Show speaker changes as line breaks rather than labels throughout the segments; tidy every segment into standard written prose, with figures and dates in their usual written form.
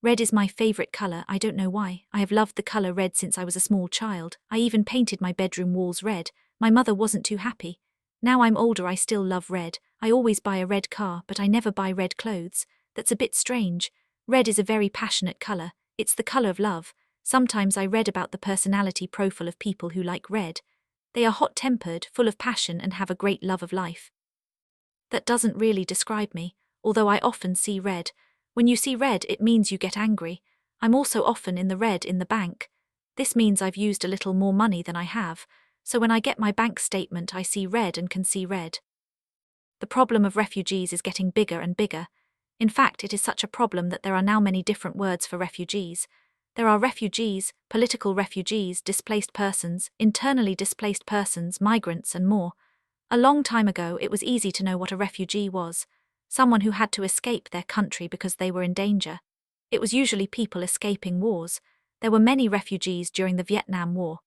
Red is my favorite color, I don't know why. I have loved the color red since I was a small child. I even painted my bedroom walls red. My mother wasn't too happy. Now I'm older, I still love red. I always buy a red car, but I never buy red clothes. That's a bit strange. Red is a very passionate color. It's the color of love. Sometimes I read about the personality profile of people who like red. They are hot-tempered, full of passion, and have a great love of life. That doesn't really describe me, although I often see red. When you see red, it means you get angry. I'm also often in the red in the bank. This means I've used a little more money than I have, so when I get my bank statement I see red and can see red. The problem of refugees is getting bigger and bigger. In fact, it is such a problem that there are now many different words for refugees. There are refugees, political refugees, displaced persons, internally displaced persons, migrants, and more. A long time ago, it was easy to know what a refugee was. Someone who had to escape their country because they were in danger. It was usually people escaping wars. There were many refugees during the Vietnam War.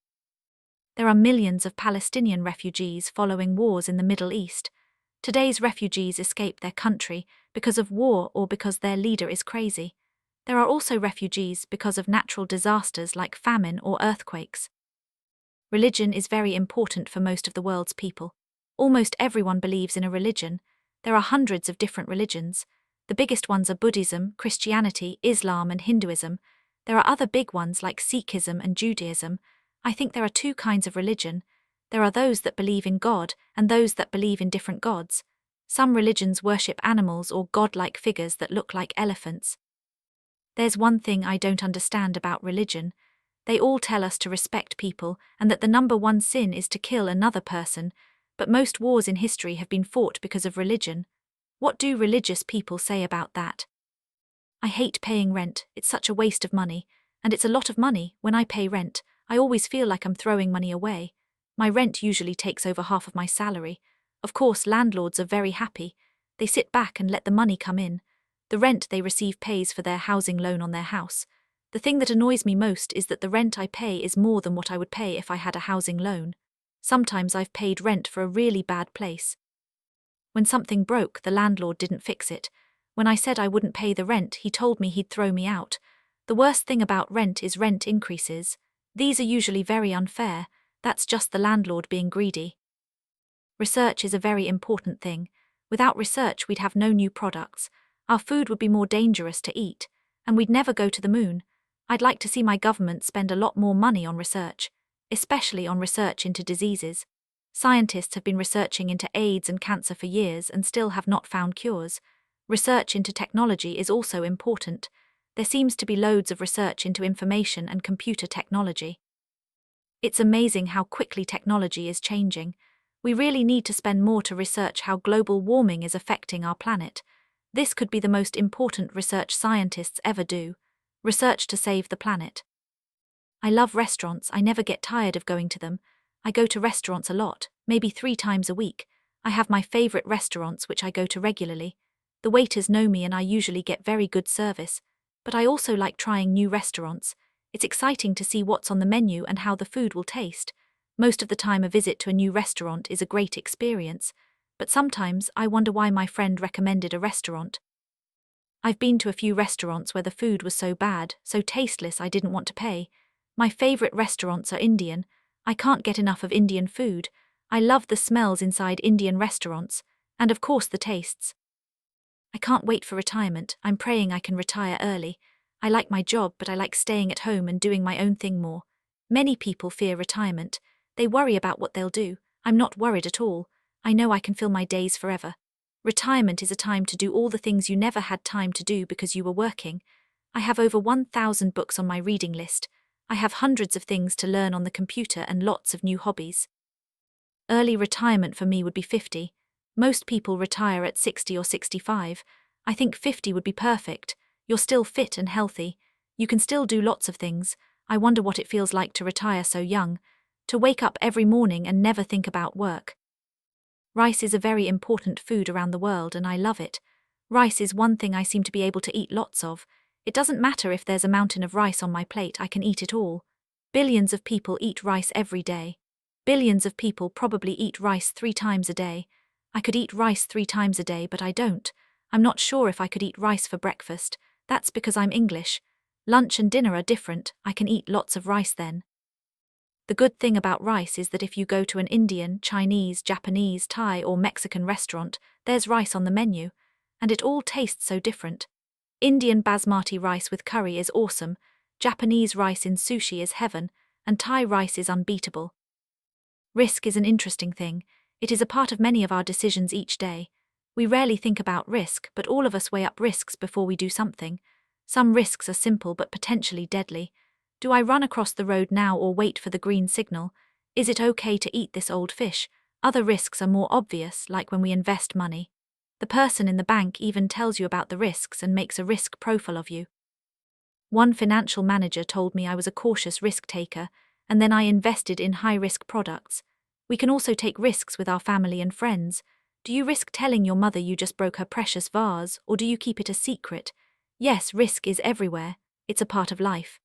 There are millions of Palestinian refugees following wars in the Middle East. Today's refugees escape their country because of war or because their leader is crazy. There are also refugees because of natural disasters like famine or earthquakes. Religion is very important for most of the world's people. Almost everyone believes in a religion. There are hundreds of different religions. The biggest ones are Buddhism, Christianity, Islam, and Hinduism. There are other big ones like Sikhism and Judaism. I think there are two kinds of religion. There are those that believe in God and those that believe in different gods. Some religions worship animals or godlike figures that look like elephants. There's one thing I don't understand about religion. They all tell us to respect people and that the number one sin is to kill another person, but most wars in history have been fought because of religion. What do religious people say about that? I hate paying rent, it's such a waste of money, and it's a lot of money. When I pay rent, I always feel like I'm throwing money away. My rent usually takes over half of my salary. Of course, landlords are very happy. They sit back and let the money come in. The rent they receive pays for their housing loan on their house. The thing that annoys me most is that the rent I pay is more than what I would pay if I had a housing loan. Sometimes I've paid rent for a really bad place. When something broke, the landlord didn't fix it. When I said I wouldn't pay the rent, he told me he'd throw me out. The worst thing about rent is rent increases. These are usually very unfair. That's just the landlord being greedy. Research is a very important thing. Without research, we'd have no new products. Our food would be more dangerous to eat, and we'd never go to the moon. I'd like to see my government spend a lot more money on research, especially on research into diseases. Scientists have been researching into AIDS and cancer for years and still have not found cures. Research into technology is also important. There seems to be loads of research into information and computer technology. It's amazing how quickly technology is changing. We really need to spend more to research how global warming is affecting our planet. This could be the most important research scientists ever do. Research to save the planet. I love restaurants, I never get tired of going to them. I go to restaurants a lot, maybe 3 times a week. I have my favorite restaurants which I go to regularly. The waiters know me and I usually get very good service. But I also like trying new restaurants. It's exciting to see what's on the menu and how the food will taste. Most of the time a visit to a new restaurant is a great experience, but sometimes I wonder why my friend recommended a restaurant. I've been to a few restaurants where the food was so bad, so tasteless I didn't want to pay. My favorite restaurants are Indian. I can't get enough of Indian food. I love the smells inside Indian restaurants, and of course the tastes. I can't wait for retirement. I'm praying I can retire early. I like my job, but I like staying at home and doing my own thing more. Many people fear retirement. They worry about what they'll do. I'm not worried at all. I know I can fill my days forever. Retirement is a time to do all the things you never had time to do because you were working. I have over 1,000 books on my reading list. I have hundreds of things to learn on the computer and lots of new hobbies. Early retirement for me would be 50. Most people retire at 60 or 65. I think 50 would be perfect. You're still fit and healthy. You can still do lots of things. I wonder what it feels like to retire so young. To wake up every morning and never think about work. Rice is a very important food around the world and I love it. Rice is one thing I seem to be able to eat lots of. It doesn't matter if there's a mountain of rice on my plate, I can eat it all. Billions of people eat rice every day. Billions of people probably eat rice 3 times a day. I could eat rice 3 times a day, but I don't. I'm not sure if I could eat rice for breakfast. That's because I'm English. Lunch and dinner are different, I can eat lots of rice then. The good thing about rice is that if you go to an Indian, Chinese, Japanese, Thai or Mexican restaurant, there's rice on the menu, and it all tastes so different. Indian basmati rice with curry is awesome, Japanese rice in sushi is heaven, and Thai rice is unbeatable. Risk is an interesting thing. It is a part of many of our decisions each day. We rarely think about risk, but all of us weigh up risks before we do something. Some risks are simple but potentially deadly. Do I run across the road now or wait for the green signal? Is it okay to eat this old fish? Other risks are more obvious, like when we invest money. The person in the bank even tells you about the risks and makes a risk profile of you. One financial manager told me I was a cautious risk taker, and then I invested in high-risk products. We can also take risks with our family and friends. Do you risk telling your mother you just broke her precious vase, or do you keep it a secret? Yes, risk is everywhere. It's a part of life.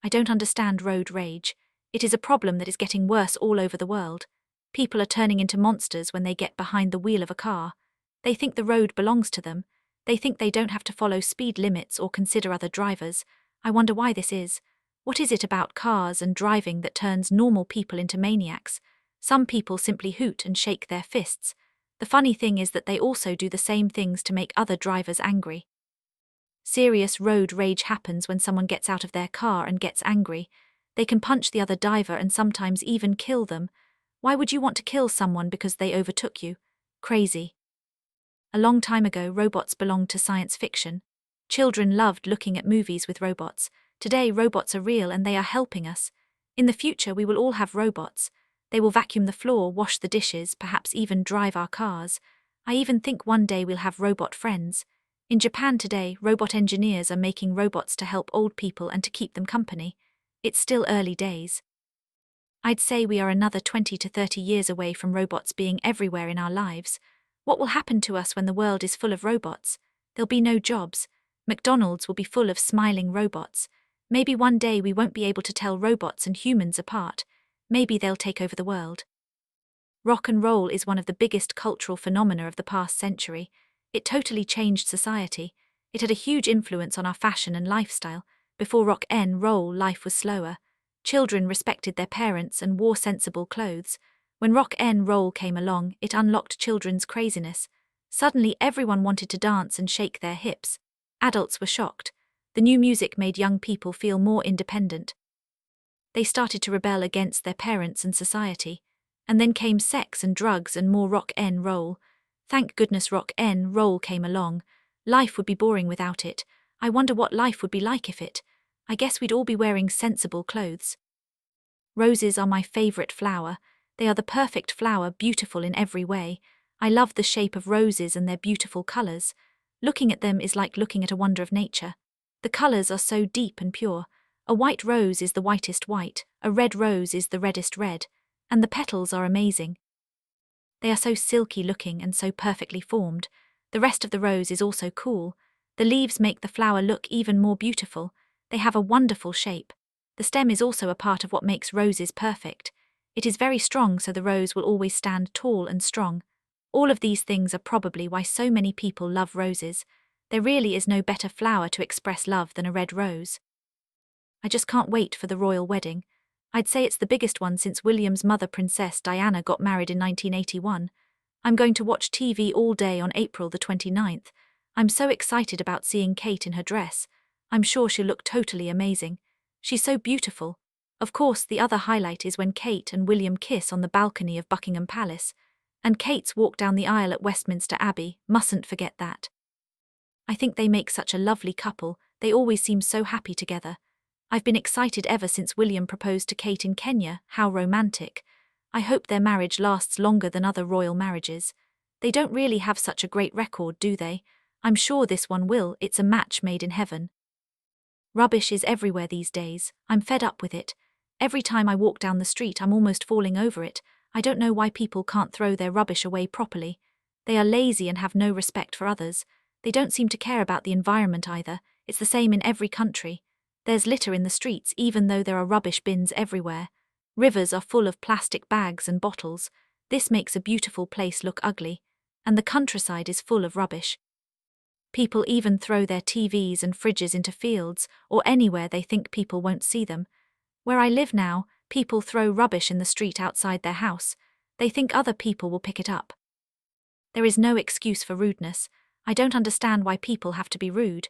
I don't understand road rage. It is a problem that is getting worse all over the world. People are turning into monsters when they get behind the wheel of a car. They think the road belongs to them. They think they don't have to follow speed limits or consider other drivers. I wonder why this is. What is it about cars and driving that turns normal people into maniacs? Some people simply hoot and shake their fists. The funny thing is that they also do the same things to make other drivers angry. Serious road rage happens when someone gets out of their car and gets angry. They can punch the other driver and sometimes even kill them. Why would you want to kill someone because they overtook you? Crazy. A long time ago, robots belonged to science fiction. Children loved looking at movies with robots. Today, robots are real and they are helping us. In the future, we will all have robots. They will vacuum the floor, wash the dishes, perhaps even drive our cars. I even think one day we'll have robot friends. In Japan today, robot engineers are making robots to help old people and to keep them company. It's still early days. I'd say we are another 20 to 30 years away from robots being everywhere in our lives. What will happen to us when the world is full of robots? There'll be no jobs. McDonald's will be full of smiling robots. Maybe one day we won't be able to tell robots and humans apart. Maybe they'll take over the world. Rock and roll is one of the biggest cultural phenomena of the past century. It totally changed society. It had a huge influence on our fashion and lifestyle. Before rock and roll, life was slower. Children respected their parents and wore sensible clothes. When rock and roll came along, it unlocked children's craziness. Suddenly everyone wanted to dance and shake their hips. Adults were shocked. The new music made young people feel more independent. They started to rebel against their parents and society. And then came sex and drugs and more rock and roll. Thank goodness rock and roll came along. Life would be boring without it. I wonder what life would be like if it. I guess we'd all be wearing sensible clothes. Roses are my favorite flower. They are the perfect flower, beautiful in every way. I love the shape of roses and their beautiful colors. Looking at them is like looking at a wonder of nature. The colors are so deep and pure. A white rose is the whitest white, a red rose is the reddest red, and the petals are amazing. They are so silky looking and so perfectly formed. The rest of the rose is also cool. The leaves make the flower look even more beautiful. They have a wonderful shape. The stem is also a part of what makes roses perfect. It is very strong, so the rose will always stand tall and strong. All of these things are probably why so many people love roses. There really is no better flower to express love than a red rose. I just can't wait for the royal wedding. I'd say it's the biggest one since William's mother, Princess Diana, got married in 1981. I'm going to watch TV all day on April the 29th. I'm so excited about seeing Kate in her dress. I'm sure she'll look totally amazing. She's so beautiful. Of course, the other highlight is when Kate and William kiss on the balcony of Buckingham Palace. And Kate's walk down the aisle at Westminster Abbey, mustn't forget that. I think they make such a lovely couple, they always seem so happy together. I've been excited ever since William proposed to Kate in Kenya. How romantic. I hope their marriage lasts longer than other royal marriages. They don't really have such a great record, do they? I'm sure this one will. It's a match made in heaven. Rubbish is everywhere these days. I'm fed up with it. Every time I walk down the street, I'm almost falling over it. I don't know why people can't throw their rubbish away properly. They are lazy and have no respect for others. They don't seem to care about the environment either. It's the same in every country. There's litter in the streets even though there are rubbish bins everywhere. Rivers are full of plastic bags and bottles. This makes a beautiful place look ugly. And the countryside is full of rubbish. People even throw their TVs and fridges into fields or anywhere they think people won't see them. Where I live now, people throw rubbish in the street outside their house. They think other people will pick it up. There is no excuse for rudeness. I don't understand why people have to be rude.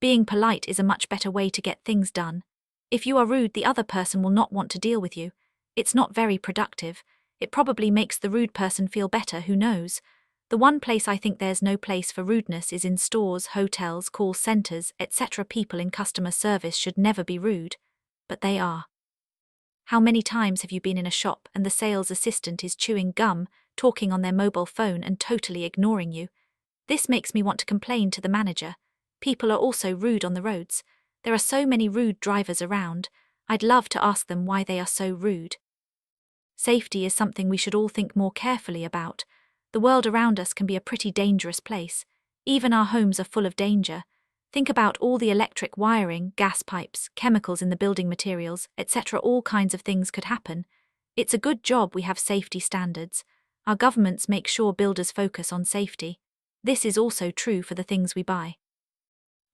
Being polite is a much better way to get things done. If you are rude, the other person will not want to deal with you. It's not very productive. It probably makes the rude person feel better, who knows? The one place I think there's no place for rudeness is in stores, hotels, call centers, etc. People in customer service should never be rude. But they are. How many times have you been in a shop and the sales assistant is chewing gum, talking on their mobile phone and totally ignoring you? This makes me want to complain to the manager. People are also rude on the roads. There are so many rude drivers around. I'd love to ask them why they are so rude. Safety is something we should all think more carefully about. The world around us can be a pretty dangerous place. Even our homes are full of danger. Think about all the electric wiring, gas pipes, chemicals in the building materials, etc. All kinds of things could happen. It's a good job we have safety standards. Our governments make sure builders focus on safety. This is also true for the things we buy.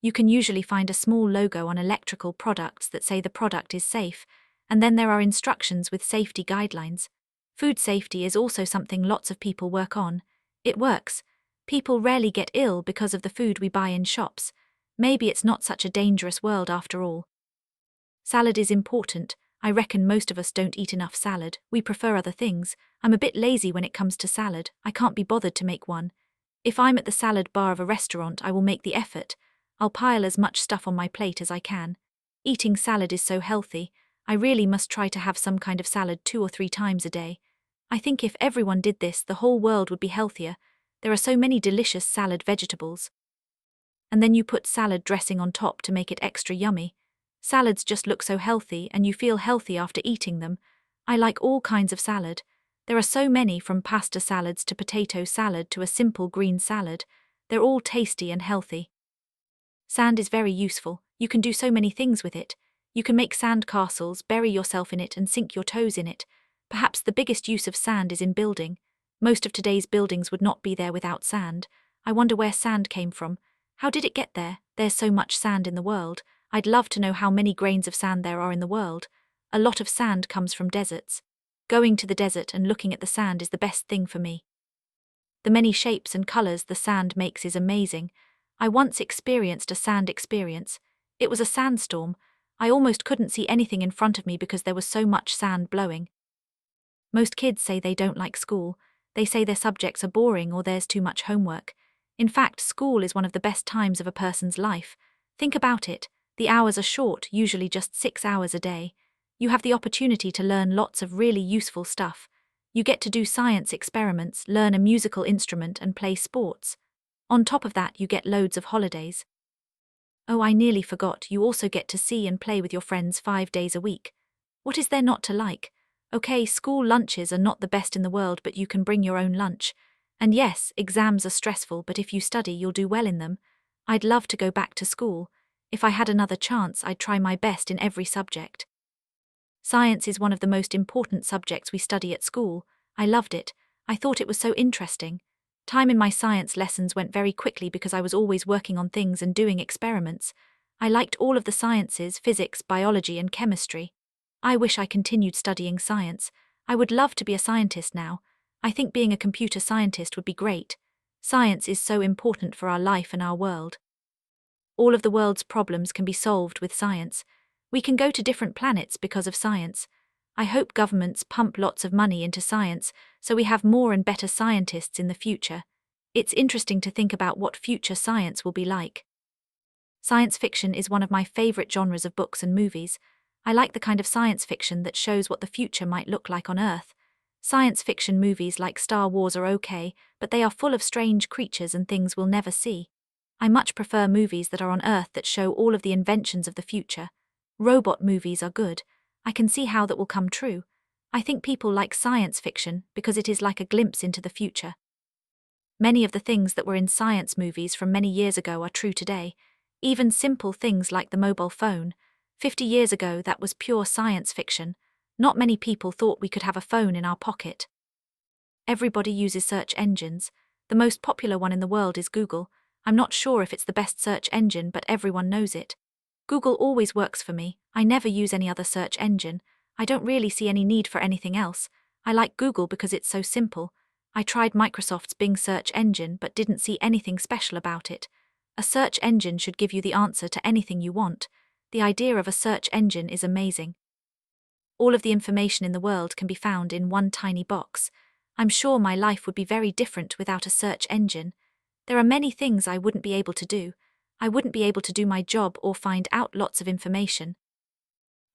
You can usually find a small logo on electrical products that say the product is safe, and then there are instructions with safety guidelines. Food safety is also something lots of people work on. It works. People rarely get ill because of the food we buy in shops. Maybe it's not such a dangerous world after all. Salad is important. I reckon most of us don't eat enough salad. We prefer other things. I'm a bit lazy when it comes to salad. I can't be bothered to make one. If I'm at the salad bar of a restaurant, I will make the effort. I'll pile as much stuff on my plate as I can. Eating salad is so healthy. I really must try to have some kind of salad 2 or 3 times a day. I think if everyone did this, the whole world would be healthier. There are so many delicious salad vegetables. And then you put salad dressing on top to make it extra yummy. Salads just look so healthy and you feel healthy after eating them. I like all kinds of salad. There are so many, from pasta salads to potato salad to a simple green salad. They're all tasty and healthy. Sand is very useful. You can do so many things with it. You can make sand castles, bury yourself in it and sink your toes in it. Perhaps the biggest use of sand is in building. Most of today's buildings would not be there without sand. I wonder where sand came from. How did it get there? There's so much sand in the world. I'd love to know how many grains of sand there are in the world. A lot of sand comes from deserts. Going to the desert and looking at the sand is the best thing for me. The many shapes and colors the sand makes is amazing. I once experienced a sand experience. It was a sandstorm. I almost couldn't see anything in front of me because there was so much sand blowing. Most kids say they don't like school. They say their subjects are boring or there's too much homework. In fact, school is one of the best times of a person's life. Think about it. The hours are short, usually just 6 hours a day. You have the opportunity to learn lots of really useful stuff. You get to do science experiments, learn a musical instrument and play sports. On top of that, you get loads of holidays. Oh, I nearly forgot, you also get to see and play with your friends 5 days a week. What is there not to like? Okay, school lunches are not the best in the world, but you can bring your own lunch. And yes, exams are stressful, but if you study, you'll do well in them. I'd love to go back to school. If I had another chance, I'd try my best in every subject. Science is one of the most important subjects we study at school. I loved it. I thought it was so interesting. Time in my science lessons went very quickly because I was always working on things and doing experiments. I liked all of the sciences, physics, biology, and chemistry. I wish I continued studying science. I would love to be a scientist now. I think being a computer scientist would be great. Science is so important for our life and our world. All of the world's problems can be solved with science. We can go to different planets because of science. I hope governments pump lots of money into science so we have more and better scientists in the future. It's interesting to think about what future science will be like. Science fiction is one of my favorite genres of books and movies. I like the kind of science fiction that shows what the future might look like on Earth. Science fiction movies like Star Wars are okay, but they are full of strange creatures and things we'll never see. I much prefer movies that are on Earth that show all of the inventions of the future. Robot movies are good. I can see how that will come true. I think people like science fiction because it is like a glimpse into the future. Many of the things that were in science movies from many years ago are true today. Even simple things like the mobile phone. 50 years ago, that was pure science fiction. Not many people thought we could have a phone in our pocket. Everybody uses search engines. The most popular one in the world is Google. I'm not sure if it's the best search engine, but everyone knows it. Google always works for me. I never use any other search engine. I don't really see any need for anything else. I like Google because it's so simple. I tried Microsoft's Bing search engine but didn't see anything special about it. A search engine should give you the answer to anything you want. The idea of a search engine is amazing. All of the information in the world can be found in one tiny box. I'm sure my life would be very different without a search engine. There are many things I wouldn't be able to do. I wouldn't be able to do my job or find out lots of information.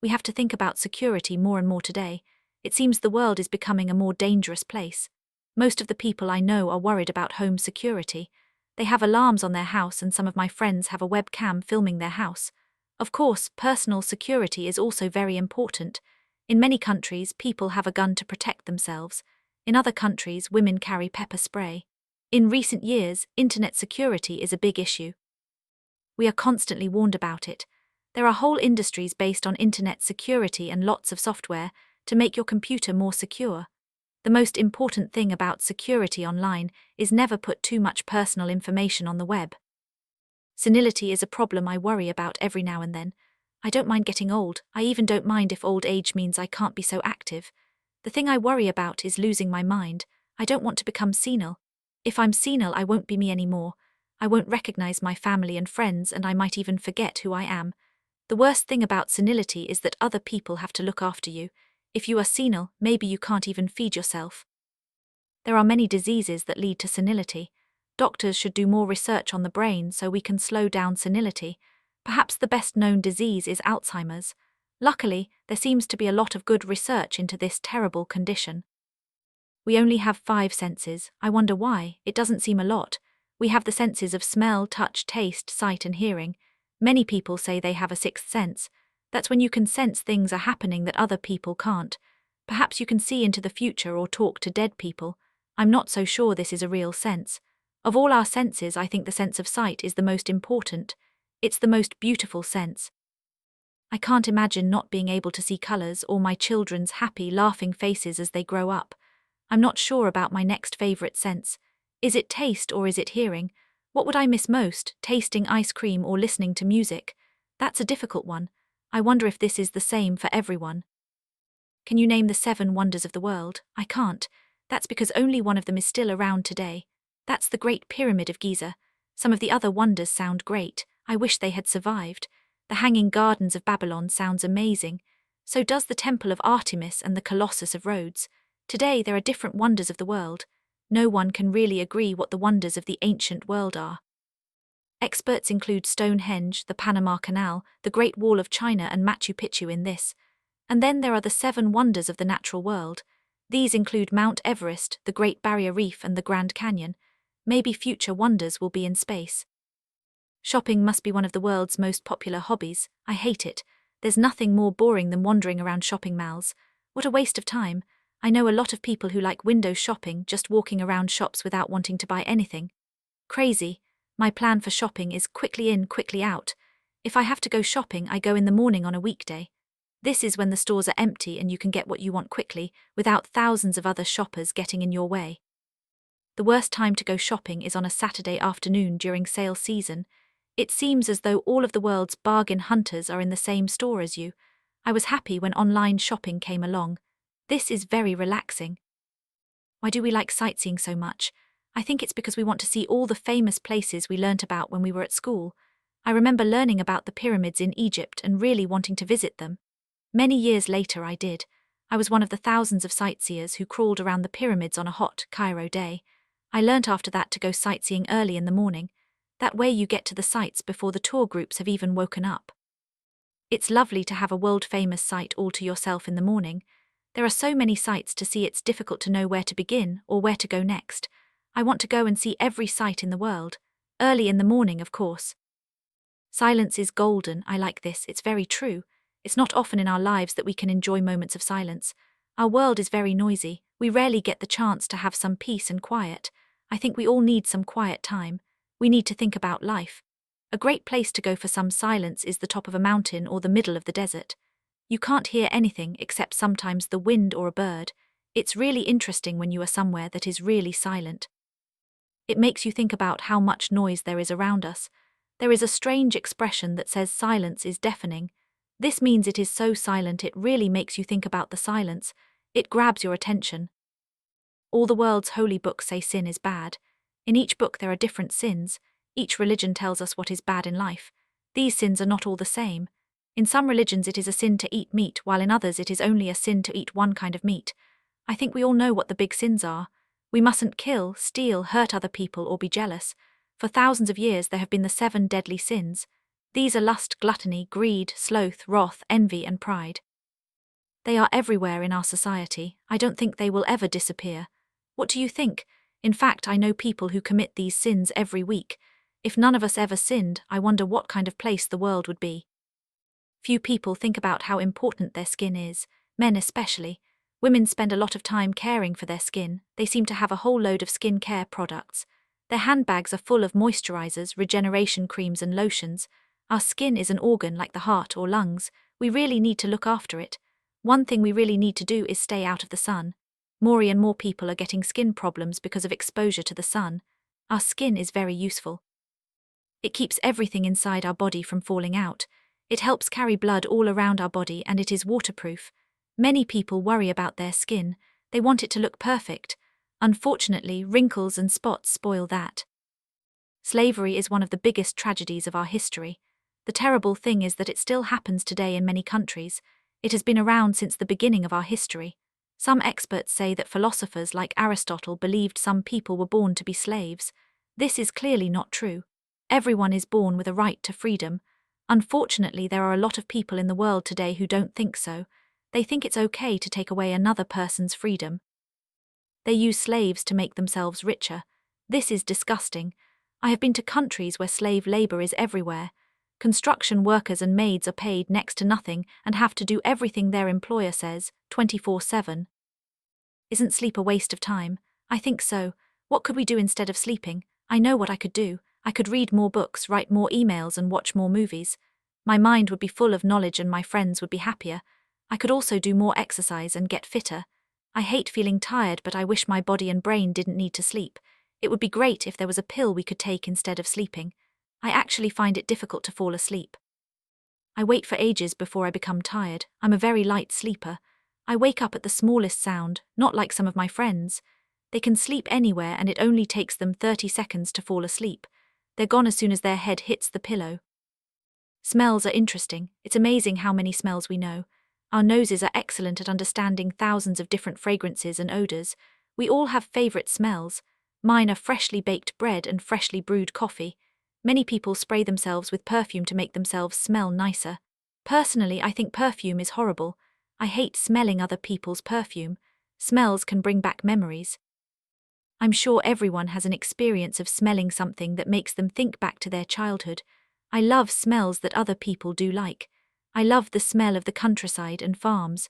We have to think about security more and more today. It seems the world is becoming a more dangerous place. Most of the people I know are worried about home security. They have alarms on their house, and some of my friends have a webcam filming their house. Of course, personal security is also very important. In many countries, people have a gun to protect themselves. In other countries, women carry pepper spray. In recent years, internet security is a big issue. We are constantly warned about it. There are whole industries based on internet security and lots of software to make your computer more secure. The most important thing about security online is never put too much personal information on the web. Senility is a problem I worry about every now and then. I don't mind getting old. I even don't mind if old age means I can't be so active. The thing I worry about is losing my mind. I don't want to become senile. If I'm senile, I won't be me anymore. I won't recognize my family and friends, and I might even forget who I am. The worst thing about senility is that other people have to look after you. If you are senile, maybe you can't even feed yourself. There are many diseases that lead to senility. Doctors should do more research on the brain so we can slow down senility. Perhaps the best known disease is Alzheimer's. Luckily, there seems to be a lot of good research into this terrible condition. We only have 5 senses. I wonder why. It doesn't seem a lot. We have the senses of smell, touch, taste, sight, and hearing. Many people say they have a 6th sense. That's when you can sense things are happening that other people can't. Perhaps you can see into the future or talk to dead people. I'm not so sure this is a real sense. Of all our senses, I think the sense of sight is the most important. It's the most beautiful sense. I can't imagine not being able to see colors or my children's happy, laughing faces as they grow up. I'm not sure about my next favorite sense. Is it taste or is it hearing? What would I miss most, tasting ice cream or listening to music? That's a difficult one. I wonder if this is the same for everyone. Can you name the 7 wonders of the world? I can't. That's because only one of them is still around today. That's the Great Pyramid of Giza. Some of the other wonders sound great. I wish they had survived. The Hanging Gardens of Babylon sounds amazing. So does the Temple of Artemis and the Colossus of Rhodes. Today there are different wonders of the world. No one can really agree what the wonders of the ancient world are. Experts include Stonehenge, the Panama Canal, the Great Wall of China and Machu Picchu in this. And then there are the 7 wonders of the natural world. These include Mount Everest, the Great Barrier Reef and the Grand Canyon. Maybe future wonders will be in space. Shopping must be one of the world's most popular hobbies. I hate it. There's nothing more boring than wandering around shopping malls. What a waste of time. I know a lot of people who like window shopping, just walking around shops without wanting to buy anything. Crazy. My plan for shopping is quickly in, quickly out. If I have to go shopping, I go in the morning on a weekday. This is when the stores are empty and you can get what you want quickly, without thousands of other shoppers getting in your way. The worst time to go shopping is on a Saturday afternoon during sale season. It seems as though all of the world's bargain hunters are in the same store as you. I was happy when online shopping came along. This is very relaxing. Why do we like sightseeing so much? I think it's because we want to see all the famous places we learnt about when we were at school. I remember learning about the pyramids in Egypt and really wanting to visit them. Many years later I did. I was one of the thousands of sightseers who crawled around the pyramids on a hot Cairo day. I learnt after that to go sightseeing early in the morning. That way you get to the sites before the tour groups have even woken up. It's lovely to have a world-famous site all to yourself in the morning. There are so many sites to see it's difficult to know where to begin or where to go next. I want to go and see every site in the world. Early in the morning, of course. Silence is golden. I like this. It's very true. It's not often in our lives that we can enjoy moments of silence. Our world is very noisy. We rarely get the chance to have some peace and quiet. I think we all need some quiet time. We need to think about life. A great place to go for some silence is the top of a mountain or the middle of the desert. You can't hear anything except sometimes the wind or a bird. It's really interesting when you are somewhere that is really silent. It makes you think about how much noise there is around us. There is a strange expression that says silence is deafening. This means it is so silent it really makes you think about the silence. It grabs your attention. All the world's holy books say sin is bad. In each book there are different sins. Each religion tells us what is bad in life. These sins are not all the same. In some religions it is a sin to eat meat, while in others it is only a sin to eat one kind of meat. I think we all know what the big sins are. We mustn't kill, steal, hurt other people, or be jealous. For thousands of years there have been the 7 deadly sins. These are lust, gluttony, greed, sloth, wrath, envy, and pride. They are everywhere in our society. I don't think they will ever disappear. What do you think? In fact, I know people who commit these sins every week. If none of us ever sinned, I wonder what kind of place the world would be. Few people think about how important their skin is, men especially. Women spend a lot of time caring for their skin. They seem to have a whole load of skin care products. Their handbags are full of moisturizers, regeneration creams, and lotions. Our skin is an organ like the heart or lungs. We really need to look after it. One thing we really need to do is stay out of the sun. More and more people are getting skin problems because of exposure to the sun. Our skin is very useful. It keeps everything inside our body from falling out. It helps carry blood all around our body, and it is waterproof. Many people worry about their skin. They want it to look perfect. Unfortunately, wrinkles and spots spoil that. Slavery is one of the biggest tragedies of our history. The terrible thing is that it still happens today in many countries. It has been around since the beginning of our history. Some experts say that philosophers like Aristotle believed some people were born to be slaves. This is clearly not true. Everyone is born with a right to freedom. Unfortunately, there are a lot of people in the world today who don't think so. They think it's okay to take away another person's freedom. They use slaves to make themselves richer. This is disgusting. I have been to countries where slave labor is everywhere. Construction workers and maids are paid next to nothing and have to do everything their employer says, 24/7. Isn't sleep a waste of time? I think so. What could we do instead of sleeping? I know what I could do. I could read more books, write more emails, and watch more movies. My mind would be full of knowledge and my friends would be happier. I could also do more exercise and get fitter. I hate feeling tired, but I wish my body and brain didn't need to sleep. It would be great if there was a pill we could take instead of sleeping. I actually find it difficult to fall asleep. I wait for ages before I become tired. I'm a very light sleeper. I wake up at the smallest sound, not like some of my friends. They can sleep anywhere and it only takes them 30 seconds to fall asleep. They're gone as soon as their head hits the pillow. Smells are interesting. It's amazing how many smells we know. Our noses are excellent at understanding thousands of different fragrances and odors. We all have favorite smells. Mine are freshly baked bread and freshly brewed coffee. Many people spray themselves with perfume to make themselves smell nicer. Personally, I think perfume is horrible. I hate smelling other people's perfume. Smells can bring back memories. I'm sure everyone has an experience of smelling something that makes them think back to their childhood. I love smells that other people do like. I love the smell of the countryside and farms.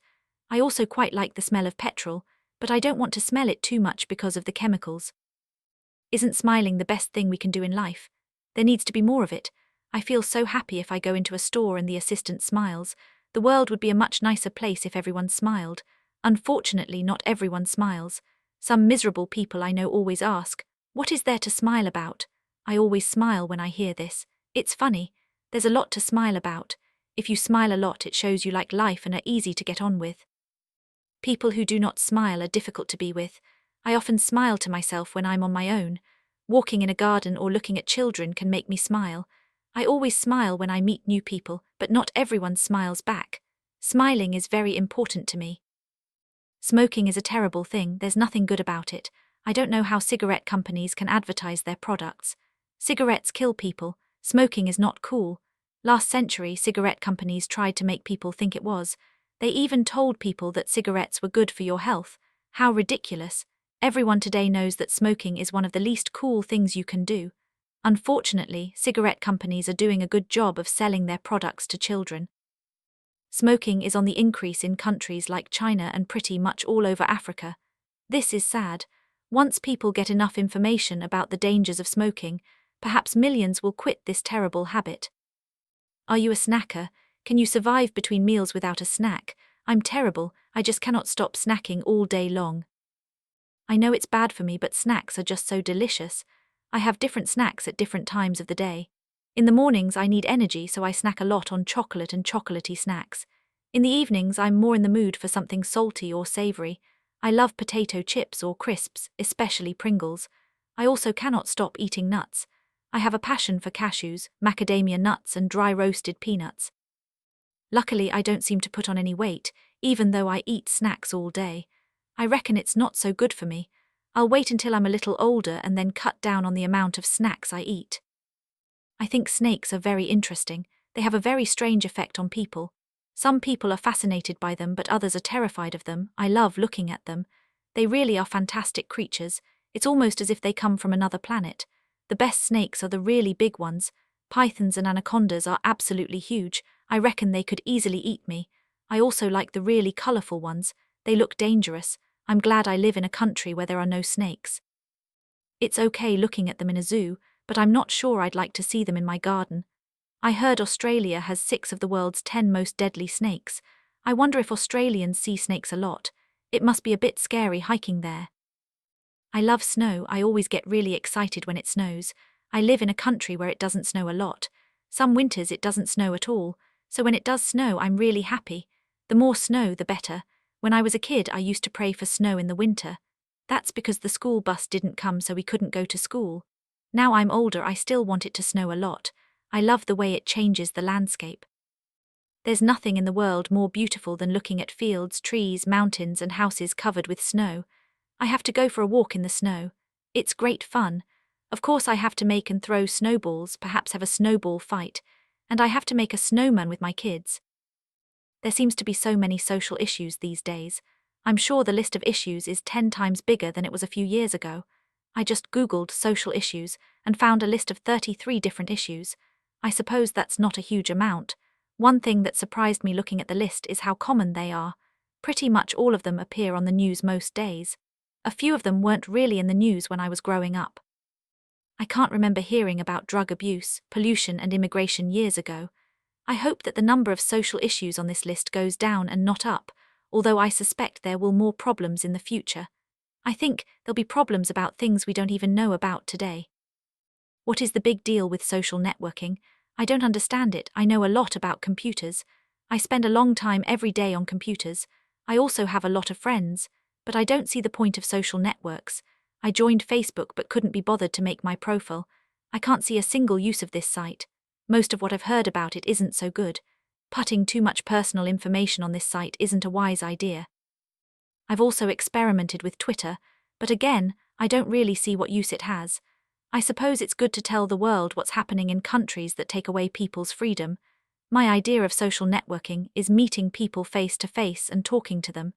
I also quite like the smell of petrol, but I don't want to smell it too much because of the chemicals. Isn't smiling the best thing we can do in life? There needs to be more of it. I feel so happy if I go into a store and the assistant smiles. The world would be a much nicer place if everyone smiled. Unfortunately, not everyone smiles. Some miserable people I know always ask, "What is there to smile about?" I always smile when I hear this. It's funny. There's a lot to smile about. If you smile a lot, it shows you like life and are easy to get on with. People who do not smile are difficult to be with. I often smile to myself when I'm on my own. Walking in a garden or looking at children can make me smile. I always smile when I meet new people, but not everyone smiles back. Smiling is very important to me. Smoking is a terrible thing. There's nothing good about it. I don't know how cigarette companies can advertise their products. Cigarettes kill people. Smoking is not cool. Last century, cigarette companies tried to make people think it was. They even told people that cigarettes were good for your health. How ridiculous. Everyone today knows that smoking is one of the least cool things you can do. Unfortunately, cigarette companies are doing a good job of selling their products to children. Smoking is on the increase in countries like China and pretty much all over Africa. This is sad. Once people get enough information about the dangers of smoking, perhaps millions will quit this terrible habit. Are you a snacker? Can you survive between meals without a snack? I'm terrible. I just cannot stop snacking all day long. I know it's bad for me, but snacks are just so delicious. I have different snacks at different times of the day. In the mornings, I need energy, so I snack a lot on chocolate and chocolatey snacks. In the evenings, I'm more in the mood for something salty or savory. I love potato chips or crisps, especially Pringles. I also cannot stop eating nuts. I have a passion for cashews, macadamia nuts, and dry roasted peanuts. Luckily, I don't seem to put on any weight, even though I eat snacks all day. I reckon it's not so good for me. I'll wait until I'm a little older and then cut down on the amount of snacks I eat. I think snakes are very interesting. They have a very strange effect on people. Some people are fascinated by them, but others are terrified of them. I love looking at them. They really are fantastic creatures. It's almost as if they come from another planet. The best snakes are the really big ones. Pythons and anacondas are absolutely huge. I reckon they could easily eat me. I also like the really colorful ones. They look dangerous. I'm glad I live in a country where there are no snakes. It's okay looking at them in a zoo, but I'm not sure I'd like to see them in my garden. I heard Australia has 6 of the world's 10 most deadly snakes. I wonder if Australians see snakes a lot. It must be a bit scary hiking there. I love snow. I always get really excited when it snows. I live in a country where it doesn't snow a lot. Some winters it doesn't snow at all, so when it does snow I'm really happy. The more snow, the better. When I was a kid, I used to pray for snow in the winter. That's because the school bus didn't come, so we couldn't go to school. Now I'm older, I still want it to snow a lot. I love the way it changes the landscape. There's nothing in the world more beautiful than looking at fields, trees, mountains, and houses covered with snow. I have to go for a walk in the snow. It's great fun. Of course, I have to make and throw snowballs, perhaps have a snowball fight, and I have to make a snowman with my kids. There seems to be so many social issues these days. I'm sure the list of issues is 10 times bigger than it was a few years ago. I just Googled social issues and found a list of 33 different issues. I suppose that's not a huge amount. One thing that surprised me looking at the list is how common they are. Pretty much all of them appear on the news most days. A few of them weren't really in the news when I was growing up. I can't remember hearing about drug abuse, pollution, and immigration years ago. I hope that the number of social issues on this list goes down and not up, although I suspect there will be more problems in the future. I think there'll be problems about things we don't even know about today. What is the big deal with social networking? I don't understand it. I know a lot about computers. I spend a long time every day on computers. I also have a lot of friends, but I don't see the point of social networks. I joined Facebook but couldn't be bothered to make my profile. I can't see a single use of this site. Most of what I've heard about it isn't so good. Putting too much personal information on this site isn't a wise idea. I've also experimented with Twitter, but again, I don't really see what use it has. I suppose it's good to tell the world what's happening in countries that take away people's freedom. My idea of social networking is meeting people face to face and talking to them.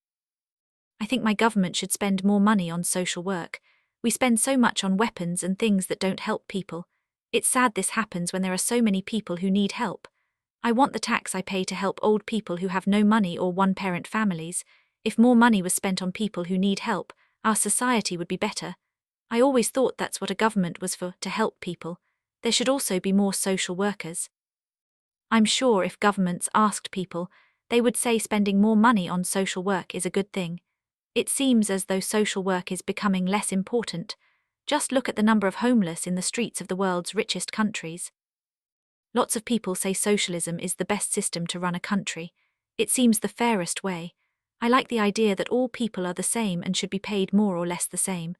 I think my government should spend more money on social work. We spend so much on weapons and things that don't help people. It's sad this happens when there are so many people who need help. I want the tax I pay to help old people who have no money or one-parent families. If more money was spent on people who need help, our society would be better. I always thought that's what a government was for, to help people. There should also be more social workers. I'm sure if governments asked people, they would say spending more money on social work is a good thing. It seems as though social work is becoming less important. Just look at the number of homeless in the streets of the world's richest countries. Lots of people say socialism is the best system to run a country. It seems the fairest way. I like the idea that all people are the same and should be paid more or less the same.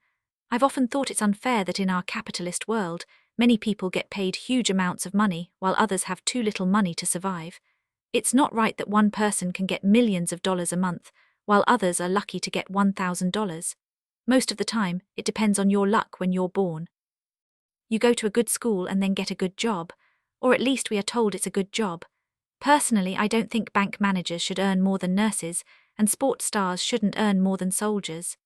I've often thought it's unfair that in our capitalist world, many people get paid huge amounts of money while others have too little money to survive. It's not right that one person can get millions of dollars a month, while others are lucky to get $1,000. Most of the time, it depends on your luck when you're born. You go to a good school and then get a good job, or at least we are told it's a good job. Personally, I don't think bank managers should earn more than nurses, and sports stars shouldn't earn more than soldiers.